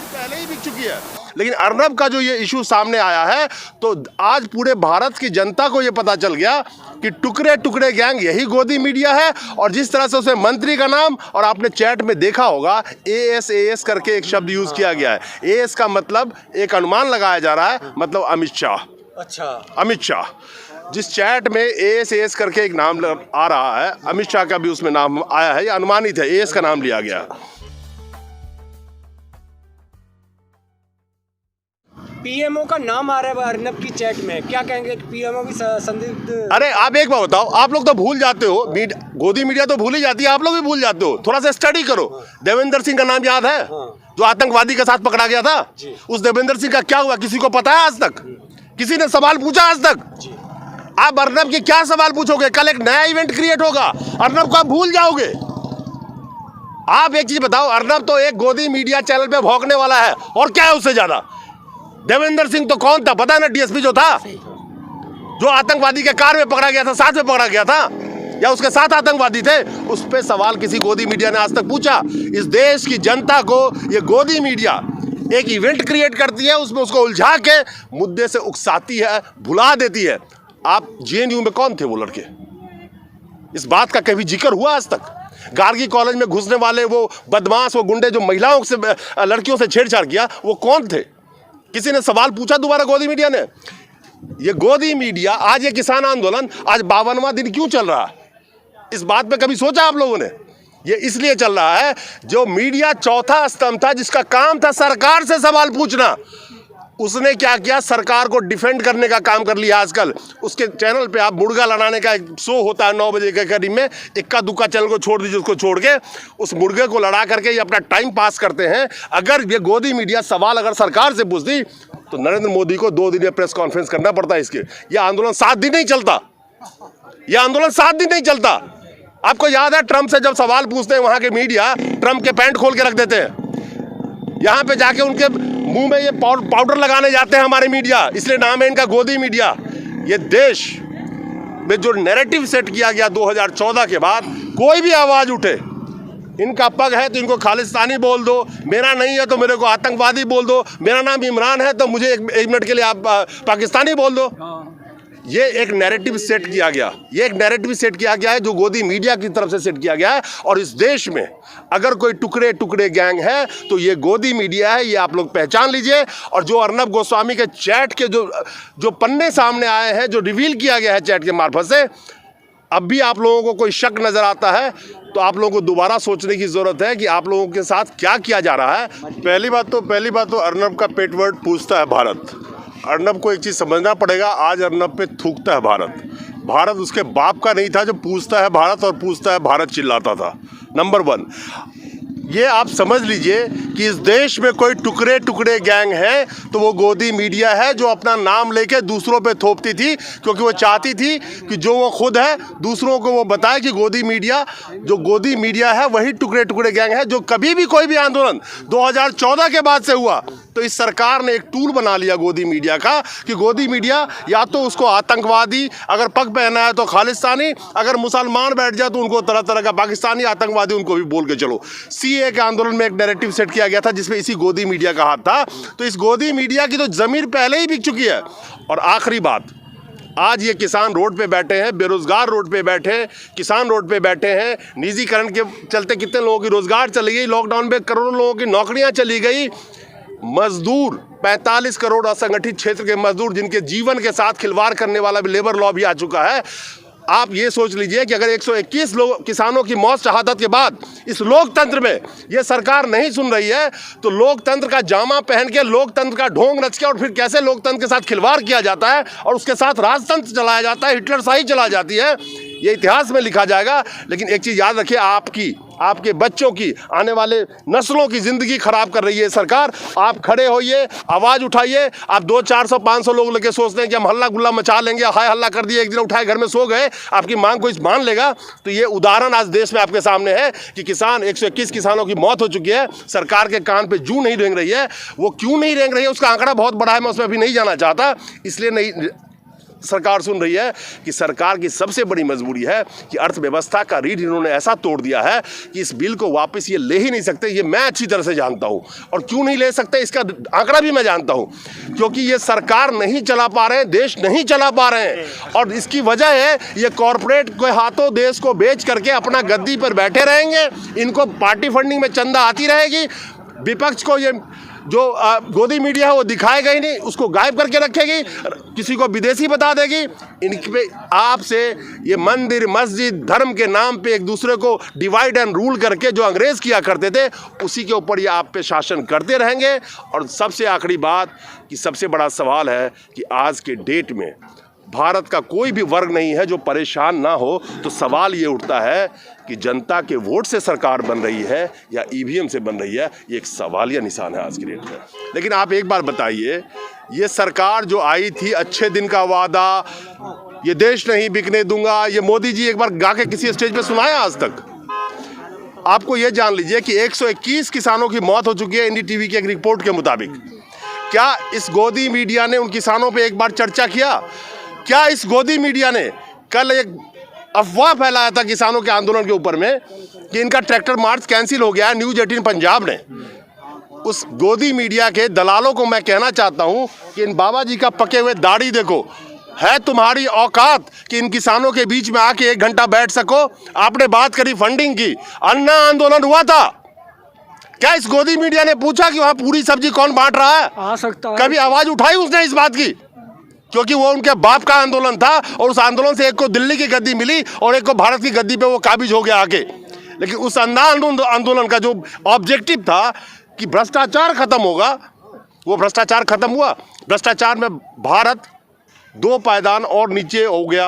पहले ही बिक चुकी है। लेकिन अर्नब का जो ये इशू सामने आया है तो आज पूरे भारत की जनता को ये पता चल गया कि टुकड़े टुकड़े गैंग यही गोदी मीडिया है। और जिस तरह से उसमें मंत्री का नाम, और आपने चैट में देखा होगा AS करके एक शब्द यूज किया गया है। AS का मतलब एक अनुमान लगाया जा रहा है, मतलब अमित शाह। अच्छा, अमित शाह। जिस चैट में AS करके एक नाम आ रहा है, अमित शाह का भी उसमें नाम आया है, या अनुमानित है, AS का नाम लिया गया। पीएमओ का नाम आ रहा है अर्नब की चैट में, क्या कहेंगे? पीएमओ भी संदिग्ध। अरे आप एक बात बताओ, आप लोग तो भूल जाते हो, गोदी मीडिया तो भूल ही जाती है, आप लोग भी भूल जाते हो। थोड़ा सा स्टडी करो। देवेंद्र सिंह का नाम याद है? जो आतंकवादी के साथ पकड़ा गया था, उस देवेंद्र सिंह का क्या हुआ किसी को पता है? आज तक किसी ने सवाल पूछा? आज तक आप अर्नब के क्या सवाल पूछोगे? कल एक नया इवेंट क्रिएट होगा, अर्नब को आप भूल जाओगे। आप एक चीज बताओ, अर्नब तो एक गोदी मीडिया चैनल पे भौंकने वाला है, और क्या है उससे ज्यादा? देवेंद्र सिंह तो कौन था पता है ना? DSP जो था, जो आतंकवादी के कार में पकड़ा गया था, साथ में पकड़ा गया था, या उसके साथ आतंकवादी थे, उस पे सवाल किसी गोदी मीडिया ने आज तक पूछा? इस देश की जनता को ये गोदी मीडिया एक इवेंट क्रिएट करती है, उसमें उसको उलझा के मुद्दे से उकसाती है, भुला देती है। आप JNU में कौन थे वो लड़के? इस बात का कभी जिक्र हुआ आज तक? गार्गी कॉलेज में घुसने वाले वो बदमाश, वो गुंडे जो महिलाओं से, लड़कियों से छेड़छाड़ किया, वो कौन थे? किसी ने सवाल पूछा दोबारा गोदी मीडिया ने? ये गोदी मीडिया, आज ये किसान आंदोलन आज 52वां दिन क्यों चल रहा है? इस बात पे कभी सोचा आप लोगों ने? ये इसलिए चल रहा है, जो मीडिया चौथा स्तंभ था, जिसका काम था सरकार से सवाल पूछना, उसने क्या किया? सरकार को डिफेंड करने का काम कर लिया। आजकल उसके चैनल पे आप मुर्गा लड़ाने का एक शो होता है 9 बजे के करीब में, इक्का दुक्का चैनल को छोड़ दीजिए, उसको छोड़ के उस मुर्गे को लड़ा करके ये अपना टाइम पास करते हैं। अगर ये गोदी मीडिया सवाल अगर सरकार से पूछती तो नरेंद्र मोदी को 2 दिन में प्रेस कॉन्फ्रेंस करना पड़ता है इसके। ये आंदोलन 7 दिन नहीं चलता, ये आंदोलन 7 दिन नहीं चलता। आपको याद है ट्रंप से जब सवाल पूछते हैं वहां के मीडिया, ट्रंप के पैंट खोल के रख देते हैं, यहाँ पे जाके उनके मुंह में ये पाउडर लगाने जाते हैं हमारे मीडिया, इसलिए नाम है इनका गोदी मीडिया। ये देश में जो नैरेटिव सेट किया गया 2014 के बाद, कोई भी आवाज उठे, इनका पग है तो इनको खालिस्तानी बोल दो, मेरा नहीं है तो मेरे को आतंकवादी बोल दो, मेरा नाम इमरान है तो मुझे एक मिनट के लिए आप पाकिस्तानी बोल दो। ये एक नैरेटिव सेट किया गया, ये एक नैरेटिव सेट किया गया है जो गोदी मीडिया की तरफ से सेट किया गया है। और इस देश में अगर कोई टुकड़े टुकड़े गैंग है तो ये गोदी मीडिया है, ये आप लोग पहचान लीजिए। और जो अर्नब गोस्वामी के चैट के जो पन्ने सामने आए हैं, जो रिवील किया गया है चैट के मार्फत से, अब भी आप लोगों को कोई शक नजर आता है तो आप लोगों को दोबारा सोचने की जरूरत है कि आप लोगों के साथ क्या किया जा रहा है। पहली बात तो अर्नब का पेटवर्ड पूछता है भारत। अर्नब को एक चीज़ समझना पड़ेगा, आज अर्नब पे थूकता है भारत। भारत उसके बाप का नहीं था जो पूछता है भारत, और पूछता है भारत चिल्लाता था। नंबर 1 ये आप समझ लीजिए कि इस देश में कोई टुकड़े टुकड़े गैंग है तो वो गोदी मीडिया है, जो अपना नाम लेके दूसरों पे थोपती थी, क्योंकि वो चाहती थी कि जो वो खुद है दूसरों को वो बताए कि गोदी मीडिया है वही टुकड़े टुकड़े गैंग है। जो कभी भी कोई भी आंदोलन 2014 के बाद से हुआ तो इस सरकार ने एक टूल बना लिया गोदी मीडिया का, कि गोदी मीडिया या तो उसको आतंकवादी, अगर पग पहना है तो खालिस्तानी, अगर मुसलमान बैठ जाए तो उनको तरह तरह का पाकिस्तानी आतंकवादी उनको भी बोल के चलो। CA के आंदोलन में एक नैरेटिव सेट किया गया था जिसमें इसी गोदी मीडिया का हाथ था। तो इस गोदी मीडिया की तो जमीर पहले ही बिक चुकी है। और आखिरी बात, आज ये किसान रोड पे बैठे हैं, बेरोजगार रोड पे बैठे हैं, किसान रोड पे बैठे हैं, निजीकरण के चलते कितने लोगों की रोजगार चली गई, लॉकडाउन में करोड़ों लोगों की नौकरियां चली गई, मजदूर 45 करोड़ असंगठित क्षेत्र के मजदूर जिनके जीवन के साथ खिलवाड़ करने वाला भी लेबर लॉ भी आ चुका है। आप ये सोच लीजिए कि अगर 121 लोग किसानों की मौत शहादत के बाद इस लोकतंत्र में ये सरकार नहीं सुन रही है तो लोकतंत्र का जामा पहन के, लोकतंत्र का ढोंग रच के, और फिर कैसे लोकतंत्र के साथ खिलवाड़ किया जाता है और उसके साथ राजतंत्र चलाया जाता है, हिटलरशाही चला जाती है, ये इतिहास में लिखा जाएगा। लेकिन एक चीज़ याद रखिए, आपके बच्चों की, आने वाले नस्लों की ज़िंदगी खराब कर रही है सरकार। आप खड़े होइए, आवाज़ उठाइए। आप 200, 400, 500 लोग लेके सोचते हैं कि हम हल्ला गुल्ला मचा लेंगे, हाय हल्ला कर दिए, एक दिन उठाए घर में सो गए, आपकी मांग कोई मान लेगा? तो ये उदाहरण आज देश में आपके सामने है कि किसान, 121 किसानों की मौत हो चुकी है, सरकार के कान पे जूं नहीं रेंग रही है। वो क्यों नहीं रेंग रही है उसका आंकड़ा बहुत बड़ा है, मैं उसमें अभी नहीं जाना चाहता, इसलिए नहीं सरकार सुन रही है कि सरकार की सबसे बड़ी मजबूरी है कि अर्थव्यवस्था का रीढ़ इन्होंने ऐसा तोड़ दिया है कि इस बिल को वापस ये ले ही नहीं सकते। ये मैं अच्छी तरह से जानता हूं, और क्यों नहीं ले सकते इसका आंकड़ा भी मैं जानता हूं, क्योंकि ये सरकार नहीं चला पा रहे हैं, देश नहीं चला पा रहे हैं। और इसकी वजह है ये कॉरपोरेट के हाथों देश को बेच करके अपना गद्दी पर बैठे रहेंगे। इनको पार्टी फंडिंग में चंदा आती रहेगी। विपक्ष को ये जो गोदी मीडिया है वो दिखाएगा ही नहीं, उसको गायब करके रखेगी, किसी को विदेशी बता देगी। इनके आपसे ये मंदिर मस्जिद धर्म के नाम पे एक दूसरे को डिवाइड एंड रूल करके जो अंग्रेज किया करते थे, उसी के ऊपर ये आप पे शासन करते रहेंगे। और सबसे आखिरी बात कि सबसे बड़ा सवाल है कि आज के डेट में भारत का कोई भी वर्ग नहीं है जो परेशान ना हो। तो सवाल ये उठता है कि जनता के वोट से सरकार बन रही है या ईवीएम से बन रही है। ये एक सवालिया निशान है आज की डेट में। लेकिन आप एक बार बताइए, ये सरकार जो आई थी, अच्छे दिन का वादा, ये देश नहीं बिकने दूंगा, ये मोदी जी एक बार गा के किसी स्टेज पे सुनाया आज तक? आपको ये जान लीजिए कि 121 किसानों की मौत हो चुकी है एनडीटीवी की एक रिपोर्ट के मुताबिक। क्या इस गोदी मीडिया ने उन किसानों पे एक बार चर्चा किया? क्या इस गोदी मीडिया ने कल एक अफवाह फैलाया था किसानों के आंदोलन के ऊपर में कि इनका ट्रैक्टर मार्च कैंसिल हो गया है, न्यूज़ 18 पंजाब ने? उस गोदी मीडिया के दलालों को मैं कहना चाहता हूं कि इन बाबा जी का पके हुए दाढ़ी देखो, है तुम्हारी औकात कि इन किसानों के बीच में आके 1 घंटा बैठ सको? आपने बात करी फंडिंग की, अन्ना आंदोलन हुआ था, क्या इस गोदी मीडिया ने पूछा कि वहां पूरी सब्जी कौन बांट रहा है? आ सकता है। कभी आवाज उठाई उसने इस बात की? क्योंकि वो उनके बाप का आंदोलन था, और उस आंदोलन से एक को दिल्ली की गद्दी मिली और एक को भारत की गद्दी पे वो काबिज हो गया आके। लेकिन उस अन्ना आंदोलन का जो ऑब्जेक्टिव था कि भ्रष्टाचार खत्म होगा, वो भ्रष्टाचार खत्म हुआ। भ्रष्टाचार में भारत 2 पायदान और नीचे हो गया।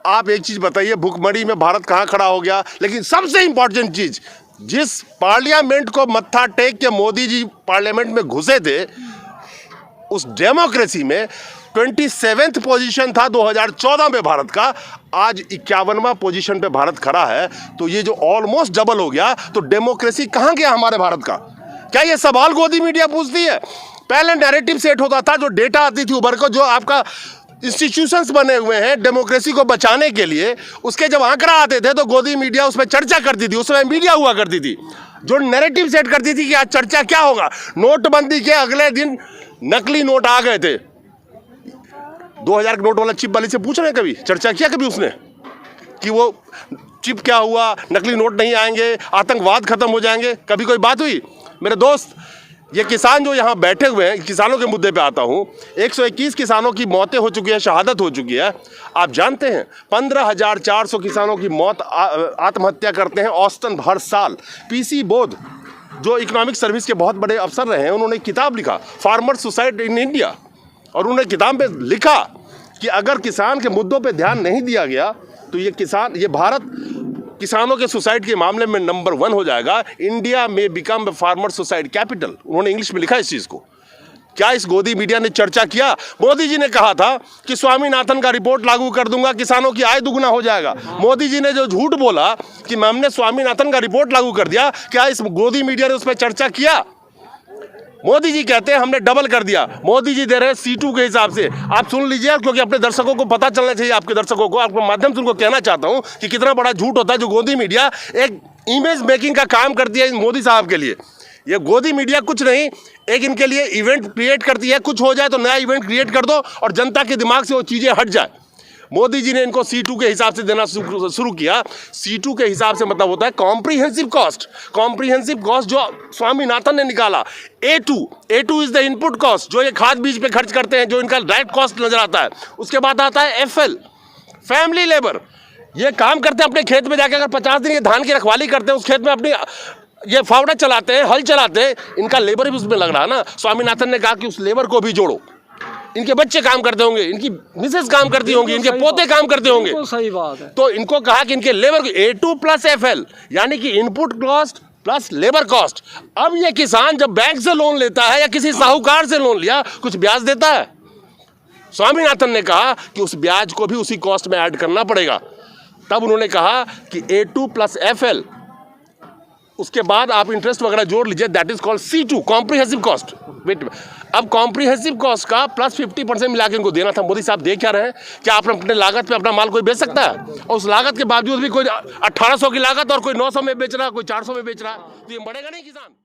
आप एक चीज बताइए, भुखमरी में भारत कहाँ खड़ा हो गया? लेकिन सबसे इंपॉर्टेंट चीज, जिस पार्लियामेंट को मत्था टेक के मोदी जी पार्लियामेंट में घुसे थे, उस डेमोक्रेसी में 27th पोजीशन था 2014 में भारत का, आज 51वां पोजीशन पे भारत खड़ा है। तो ये जो ऑलमोस्ट डबल हो गया, तो डेमोक्रेसी कहाँ गया हमारे भारत का? क्या ये सवाल गोदी मीडिया पूछती है? पहले नैरेटिव सेट होता था, जो डेटा आती थी उभर को, जो आपका इंस्टीट्यूशंस बने हुए हैं डेमोक्रेसी को बचाने के लिए, उसके जब आंकड़ा आते थे तो गोदी मीडिया उसमें चर्चा करती थी, उसमें मीडिया हुआ करती थी जो नैरेटिव सेट करती थी कि आज चर्चा क्या होगा। नोटबंदी के अगले दिन नकली नोट आ गए थे। 2000 के नोट वाला चिप वाली से पूछ रहे हैं, कभी चर्चा किया कभी उसने कि वो चिप क्या हुआ, नकली नोट नहीं आएंगे, आतंकवाद खत्म हो जाएंगे? कभी कोई बात हुई? मेरे दोस्त, ये किसान जो यहाँ बैठे हुए हैं, किसानों के मुद्दे पे आता हूँ। 121 किसानों की मौतें हो चुकी है, शहादत हो चुकी है। आप जानते हैं 15,400 किसानों की मौत आत्महत्या करते हैं औसतन हर साल। पीसी बोध जो इकोनॉमिक सर्विस के बहुत बड़े अफसर रहे हैं, उन्होंने किताब लिखा फार्मर सुसाइड इन इंडिया, और उन्होंने किताब में लिखा कि अगर किसान के मुद्दों पे ध्यान नहीं दिया गया तो ये भारत किसानों के सुसाइड के मामले में नंबर 1 हो जाएगा। इंडिया में बिकम फार्मर सुसाइड कैपिटल, उन्होंने इंग्लिश में लिखा इस चीज़ को। क्या इस गोदी मीडिया ने चर्चा किया? मोदी जी ने कहा था कि स्वामीनाथन का रिपोर्ट लागू कर दूंगा, किसानों की आय दुगुना हो जाएगा। मोदी जी ने जो झूठ बोला कि हमने स्वामीनाथन का रिपोर्ट लागू कर दिया, क्या इस गोदी मीडिया ने उस पर चर्चा किया? मोदी जी कहते हैं हमने डबल कर दिया, मोदी जी दे रहे हैं C2 के हिसाब से। आप सुन लीजिए, क्योंकि अपने दर्शकों को पता चलना चाहिए, आपके दर्शकों को, आपके माध्यम से उनको कहना चाहता हूं कि कितना बड़ा झूठ होता है जो गोदी मीडिया एक इमेज मेकिंग का काम करती है मोदी साहब के लिए। ये गोदी मीडिया कुछ नहीं, एक इनके लिए इवेंट क्रिएट करती है, कुछ हो जाए तो नया इवेंट क्रिएट कर दो और जनता के दिमाग से वो चीज़ें हट जाए। मोदी जी ने इनको C2 के हिसाब से देना शुरू किया। C2 के हिसाब से मतलब होता है कॉम्प्रिहेंसिव कॉस्ट। कॉम्प्रिहेंसिव कॉस्ट जो स्वामीनाथन ने निकाला। A2 is the input cost, जो ये खाद बीज पे खर्च करते हैं, जो इनका डायरेक्ट कॉस्ट नजर आता है। उसके बाद आता है FL, फैमिली लेबर। ये काम करते हैं अपने खेत में जाके, अगर 50 दिन ये धान की रखवाली करते हैं, उस खेत में अपनी ये फावड़ा चलाते हैं, हल चलाते हैं, इनका लेबर भी उसमें लग रहा है ना। स्वामीनाथन ने कहा कि उस लेबर को भी जोड़ो। इनके बच्चे काम करते होंगे, इनकी मिसेस काम करती होंगी, इनके पोते काम करते होंगे। सही बात है। तो इनको कहा कि इनके लेबर A2 प्लस FL, यानी कि input cost plus labour cost. अब ये किसान जब बैंक से लोन लेता है या किसी साहूकार से लोन लिया, कुछ ब्याज देता है। स्वामीनाथन ने कहा कि उस ब्याज को भी उसी कॉस्ट में ऐड करना पड़ेगा। तब उन्होंने कहा कि A2 प्लस FL, उसके बाद आप इंटरेस्ट वगैरह जोड़ लीजिए, that is called C2, comprehensive cost. Wait, अब कॉम्प्रिहेंसिव कॉस्ट का प्लस 50% मिला के इनको देना था। मोदी साहब देख क्या रहे हैं? क्या आप अपने लागत पे अपना माल कोई बेच सकता है? और उस लागत के बावजूद भी कोई 1800 की लागत और कोई 900 में बेच रहा है, कोई 400 में बेच रहा है, तो ये बढ़ेगा नहीं किसान।